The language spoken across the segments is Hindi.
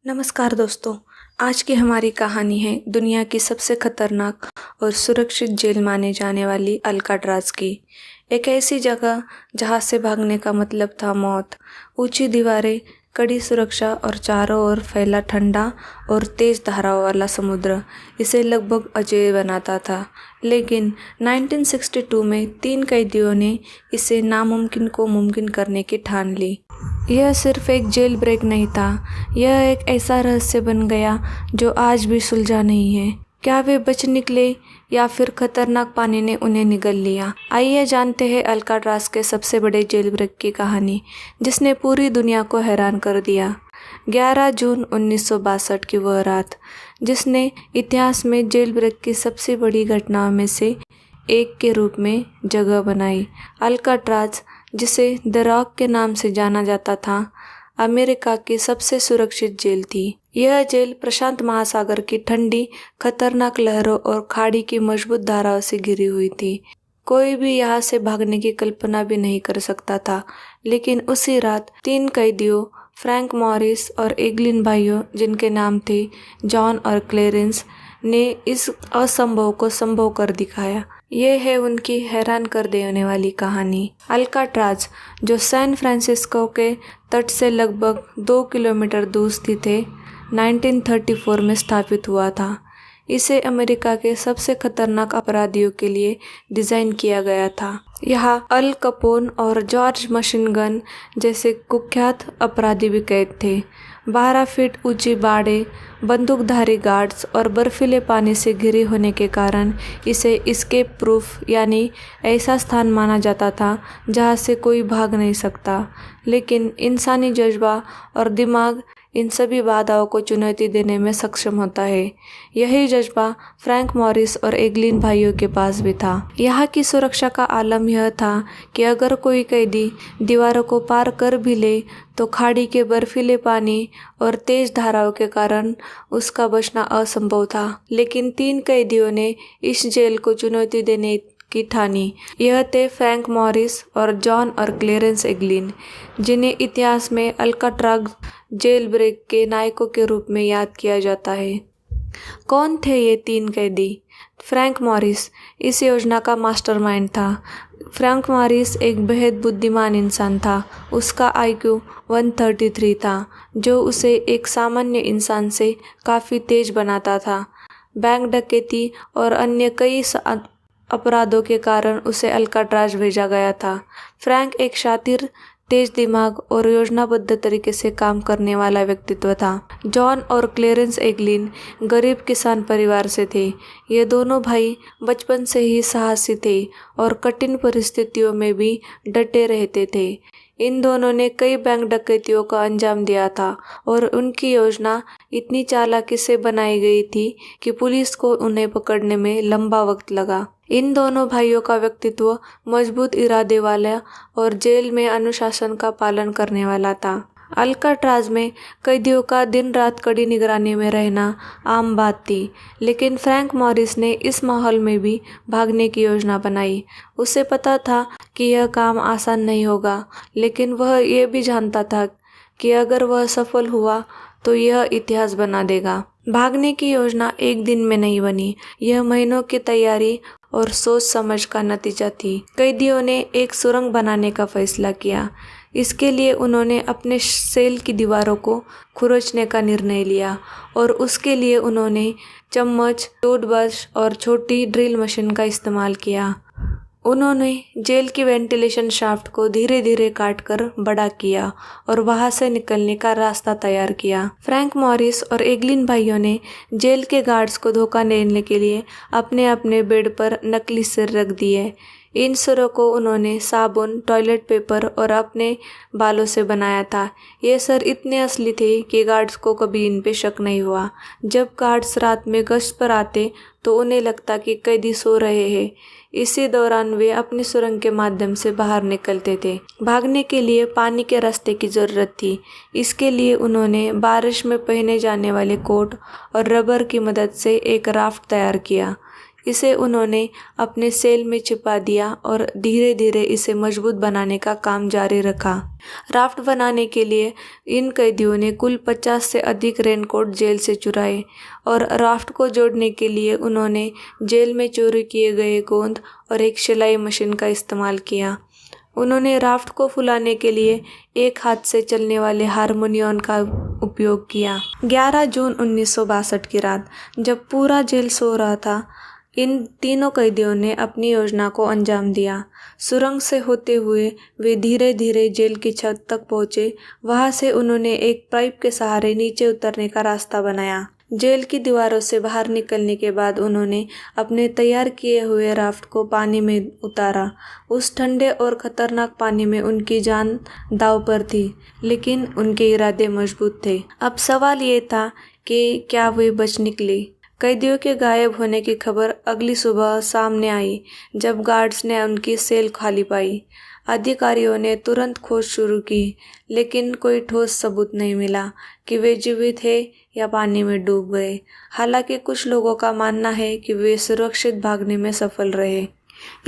नमस्कार दोस्तों। आज की हमारी कहानी है दुनिया की सबसे खतरनाक और सुरक्षित जेल माने जाने वाली अल्काट्राज की। एक ऐसी जगह जहां से भागने का मतलब था मौत। ऊंची दीवारें, कड़ी सुरक्षा और चारों ओर फैला ठंडा और तेज धाराओं वाला समुद्र इसे लगभग अजेय बनाता था। लेकिन 1962 में 3 कैदियों ने इसे नामुमकिन को मुमकिन करने की ठान ली। यह सिर्फ एक जेल ब्रेक नहीं था, यह एक ऐसा रहस्य बन गया जो आज भी सुलझा नहीं है। क्या वे बच निकले या फिर खतरनाक पानी ने उन्हें निगल लिया? आइए जानते हैं अल्काट्राज के सबसे बड़े जेल ब्रेक की कहानी, जिसने पूरी दुनिया को हैरान कर दिया। 11 जून 1962 की वह रात, जिसने इतिहास में जेल ब्रेक की सबसे बड़ी घटनाओं में से एक के रूप में जगह बनाई। अल्काट्राज, जिसे द रॉक के नाम से जाना जाता था, अमेरिका की सबसे सुरक्षित जेल थी। यह जेल प्रशांत महासागर की ठंडी, खतरनाक लहरों और खाड़ी की मजबूत धाराओं से घिरी हुई थी। कोई भी यहाँ से भागने की कल्पना भी नहीं कर सकता था। लेकिन उसी रात 3 कैदियों, फ्रैंक मॉरिस और एगलिन भाइयों, जिनके नाम थे जॉन और क्लेरेंस, ने इस असंभव को संभव कर दिखाया। ये है उनकी हैरान कर देने वाली कहानी। अल्काट्राज, जो सैन फ्रांसिस्को के तट से लगभग 2 किलोमीटर दूर स्थित है, 1934 में स्थापित हुआ था। इसे अमेरिका के सबसे खतरनाक अपराधियों के लिए डिज़ाइन किया गया था। यहाँ अल कपोन और जॉर्ज मशीनगन जैसे कुख्यात अपराधी भी कैद थे। 12 फीट ऊंची बाड़े, बंदूकधारी गार्ड्स और बर्फीले पानी से घिरे होने के कारण इसे एस्केप प्रूफ, यानी ऐसा स्थान माना जाता था जहाँ से कोई भाग नहीं सकता। लेकिन इंसानी जज्बा और दिमाग इन सभी बाधाओं को चुनौती देने में सक्षम होता है। यही जज्बा फ्रैंक मॉरिस और एगलिन भाइयों के पास भी था। यहाँ की सुरक्षा का आलम यह था कि अगर कोई कैदी दीवारों को पार कर भी ले तो खाड़ी के बर्फीले पानी और तेज धाराओं के कारण उसका बचना असंभव था। लेकिन 3 कैदियों ने इस जेल को चुनौती देने की ठानी। यह थे फ्रैंक मॉरिस और जॉन और क्लेरेंस एगलिन, जिन्हें इतिहास में अल्काट्राज जेल ब्रेक के नायकों के रूप में याद किया जाता है। कौन थे ये 3 कैदी? फ्रैंक मॉरिस इस योजना का मास्टरमाइंड था। फ्रैंक मॉरिस एक बेहद बुद्धिमान इंसान था। उसका IQ 133 था, जो उसे एक सामान्य इंसान से काफ़ी तेज बनाता था। बैंक डकैती और अन्य कई अपराधों के कारण उसे अल्काट्राज भेजा गया था। फ्रैंक एक शातिर, तेज दिमाग और योजनाबद्ध तरीके से काम करने वाला व्यक्तित्व था। जॉन और क्लेरेंस एगलिन गरीब किसान परिवार से थे। ये दोनों भाई बचपन से ही साहसी थे और कठिन परिस्थितियों में भी डटे रहते थे। इन दोनों ने कई बैंक डकैतियों का अंजाम दिया था और उनकी योजना इतनी चालाकी से बनाई गई थी कि पुलिस को उन्हें पकड़ने में लंबा वक्त लगा। इन दोनों भाइयों का व्यक्तित्व मजबूत इरादे वाला और जेल में अनुशासन का पालन करने वाला था। अल्काट्राज में कैदियों का दिन रात कड़ी निगरानी में रहना आम बात थी। लेकिन फ्रैंक मॉरिस ने इस माहौल में भी भागने की योजना बनाई। उसे पता था कि यह काम आसान नहीं होगा, लेकिन वह ये भी जानता था कि अगर वह सफल हुआ तो यह इतिहास बना देगा। भागने की योजना एक दिन में नहीं बनी, यह महीनों की तैयारी और सोच समझ का नतीजा थी। कैदियों ने एक सुरंग बनाने का फैसला किया। इसके लिए उन्होंने अपने सेल की दीवारों को खुरचने का निर्णय लिया और उसके लिए उन्होंने चम्मच, टूथब्रश और छोटी ड्रिल मशीन का इस्तेमाल किया। उन्होंने जेल की वेंटिलेशन शाफ्ट को धीरे धीरे काटकर बड़ा किया और वहां से निकलने का रास्ता तैयार किया। फ्रैंक मॉरिस और एगलिन भाइयों ने जेल के गार्ड्स को धोखा देने के लिए अपने अपने बेड पर नकली सिर रख दिए। इन सिरों को उन्होंने साबुन, टॉयलेट पेपर और अपने बालों से बनाया था। ये सर इतने असली थे कि गार्ड्स को कभी इन पे शक नहीं हुआ। जब गार्ड्स रात में गश्त पर आते तो उन्हें लगता कि कैदी सो रहे हैं। इसी दौरान वे अपनी सुरंग के माध्यम से बाहर निकलते थे। भागने के लिए पानी के रास्ते की ज़रूरत थी। इसके लिए उन्होंने बारिश में पहने जाने वाले कोट और रबर की मदद से एक राफ्ट तैयार किया। इसे उन्होंने अपने सेल में छिपा दिया और धीरे धीरे इसे मजबूत बनाने का काम जारी रखा। राफ्ट बनाने के लिए इन कैदियों ने कुल 50 से अधिक रेनकोट जेल से चुराए और राफ्ट को जोड़ने के लिए उन्होंने जेल में चोरी किए गए गोंद और एक सिलाई मशीन का इस्तेमाल किया। उन्होंने राफ्ट को फुलाने के लिए एक हाथ से चलने वाले हारमोनियम का उपयोग किया। 11 जून 1962 की रात, जब पूरा जेल सो रहा था, इन तीनों कैदियों ने अपनी योजना को अंजाम दिया। सुरंग से होते हुए वे धीरे धीरे जेल की छत तक पहुंचे। वहां से उन्होंने एक पाइप के सहारे नीचे उतरने का रास्ता बनाया। जेल की दीवारों से बाहर निकलने के बाद उन्होंने अपने तैयार किए हुए राफ्ट को पानी में उतारा। उस ठंडे और खतरनाक पानी में उनकी जान दांव पर थी, लेकिन उनके इरादे मजबूत थे। अब सवाल ये था कि क्या वे बच निकले। कैदियों के गायब होने की खबर अगली सुबह सामने आई, जब गार्ड्स ने उनकी सेल खाली पाई। अधिकारियों ने तुरंत खोज शुरू की, लेकिन कोई ठोस सबूत नहीं मिला कि वे जीवित थे या पानी में डूब गए। हालांकि कुछ लोगों का मानना है कि वे सुरक्षित भागने में सफल रहे।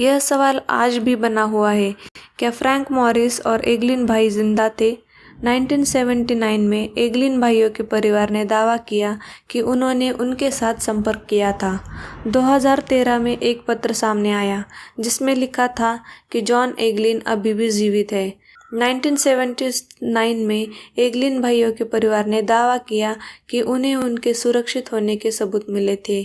यह सवाल आज भी बना हुआ है, क्या फ्रैंक मॉरिस और एगलिन भाई जिंदा थे? 1979 में एगलिन भाइयों के परिवार ने दावा किया कि उन्होंने उनके साथ संपर्क किया था। 2013 में एक पत्र सामने आया जिसमें लिखा था कि जॉन एगलिन अभी भी जीवित है। 1979 में एगलिन भाइयों के परिवार ने दावा किया कि उन्हें उनके सुरक्षित होने के सबूत मिले थे।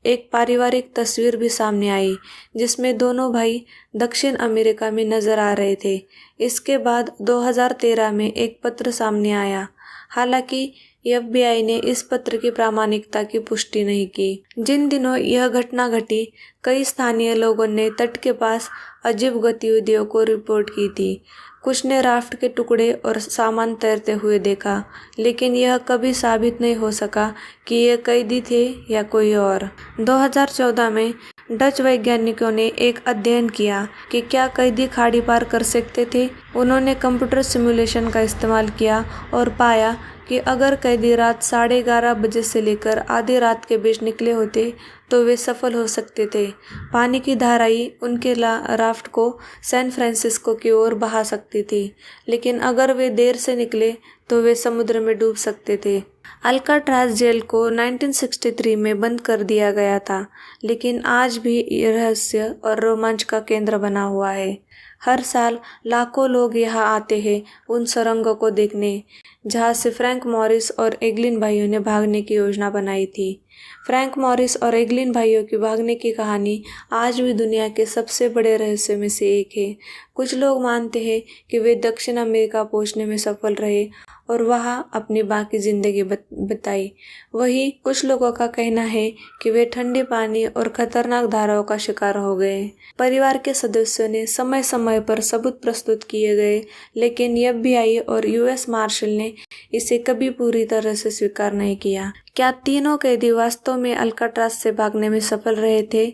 एक पारिवारिक तस्वीर भी सामने आई जिसमें दोनों भाई दक्षिण अमेरिका में नजर आ रहे थे। इसके बाद 2013 में एक पत्र सामने आया। हालांकि FBI ने इस पत्र की प्रामाणिकता की पुष्टि नहीं की। जिन दिनों यह घटना घटी, कई स्थानीय लोगों ने तट के पास अजीब गतिविधियों को रिपोर्ट की थी। कुछ ने राफ्ट के टुकड़े और सामान तैरते हुए देखा, लेकिन यह कभी साबित नहीं हो सका कि ये कैदी थे या कोई और। 2014 में डच वैज्ञानिकों ने एक अध्ययन किया कि क्या कैदी खाड़ी पार कर सकते थे। उन्होंने कंप्यूटर सिमुलेशन का इस्तेमाल किया और पाया कि अगर कैदी रात 11:30 बजे से लेकर आधी रात के बीच निकले होते तो वे सफल हो सकते थे। पानी की धाराएं उनके राफ्ट को सैन फ्रांसिस्को की ओर बहा सकती थी, लेकिन अगर वे देर से निकले तो वे समुद्र में डूब सकते थे। अल्काट्राज जेल को 1963 में बंद कर दिया गया था, लेकिन आज भी ये रहस्य और रोमांच का केंद्र बना हुआ है। हर साल लाखों लोग यहाँ आते हैं उन सुरंगों को देखने जहाँ से फ्रैंक मॉरिस और एगलिन भाइयों ने भागने की योजना बनाई थी। फ्रैंक मॉरिस और एगलिन भाइयों की भागने की कहानी आज भी दुनिया के सबसे बड़े रहस्य में से एक है। कुछ लोग मानते हैं कि वे दक्षिण अमेरिका पहुंचने में सफल रहे और वहां अपनी बाकी जिंदगी बिताई। वहीं कुछ लोगों का कहना है कि वे ठंडे पानी और खतरनाक धाराओं का शिकार हो गए। परिवार के सदस्यों ने समय समय पर सबूत प्रस्तुत किए गए, लेकिन FBI और US मार्शल ने इसे कभी पूरी तरह से स्वीकार नहीं किया। क्या तीनों कैदी वास्तव में अल्काट्राज से भागने में सफल रहे थे?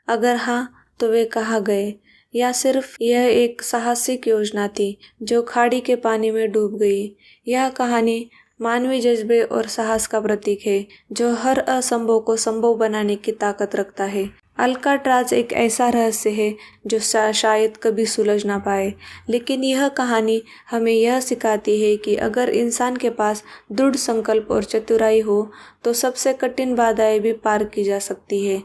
अगर हाँ, तो वे कहाँ गए? या सिर्फ यह एक साहसिक योजना थी जो खाड़ी के पानी में डूब गई? यह कहानी मानवीय जज्बे और साहस का प्रतीक है जो हर असंभव को संभव बनाने की ताकत रखता है। अल्काट्राज एक ऐसा रहस्य है जो शायद कभी सुलझ ना पाए, लेकिन यह कहानी हमें यह सिखाती है कि अगर इंसान के पास दृढ़ संकल्प और चतुराई हो तो सबसे कठिन बाधाएं भी पार की जा सकती है।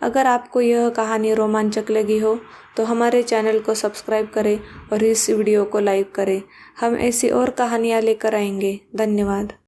अगर आपको यह कहानी रोमांचक लगी हो तो हमारे चैनल को सब्सक्राइब करें और इस वीडियो को लाइक करें। हम ऐसी और कहानियाँ लेकर आएंगे। धन्यवाद।